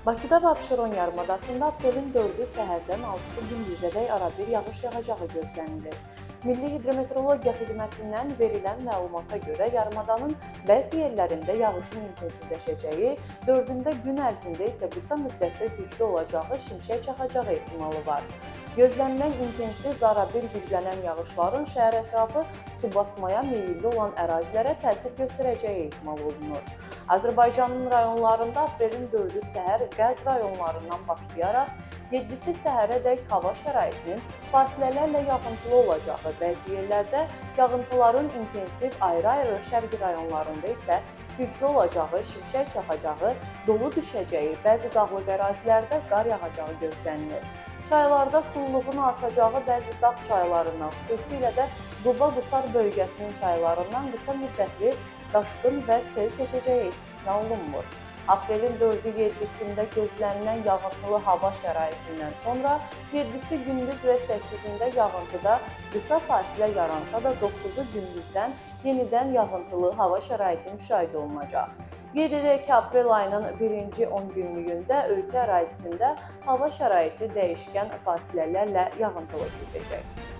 Bakıda və Abşeron yarımadasında aprelin 4-ü səhərdən 6-sı gündüzədək arabir yağış yağacağı gözlənilir. Milli Hidrometeorologiya Xidmətindən verilən məlumata görə yarımadanın bəzi yerlərində yağışın intensivləşəcəyi, 4-ündə gün ərzində isə qısa müddətli güclü olacağı, şimşək çaxacağı ehtimalı var. Gözlənilən intensiv və arabir güclənən yağışların şəhər ətrafı su basmaya meyilli olan ərazilərə təsir göstərəcəyi ehtimal olunur. Azərbaycanın rayonlarında aprelin 4-ü səhər qərb rayonlarından başlayaraq 7-si səhərədək hava şəraitinin fasilələrlə yağıntılı olacağı, bəzi yerlərdə yağıntıların intensiv ayrı-ayrı şərqi rayonlarında isə güclü olacağı, şimşək çaxacağı, dolu düşəcəyi, bəzi dağlıq ərazilərdə qar yağacağı gözlənilir. Çaylarda sululuğun artacağı bəzi dağ çaylarından, xüsusilə də Quba-Qusar bölgəsinin çaylarından qısa müddətli daşqın və sel keçəcəyi istisna olunmur. Aprelin 4-ü 7-sində gözlənilən yağıntılı hava şəraitindən sonra 7-si gündüz və 8-də yağıntıda qısa fasilə yaransa da 9-u gündüzdən yenidən yağıntılı hava şəraiti müşahidə olunacaq. Qeyd edək ki, aprel ayının birinci 10 günlüyündə ölkə ərazisində hava şəraiti dəyişkən fasilələrlə yağıntılı keçəcək.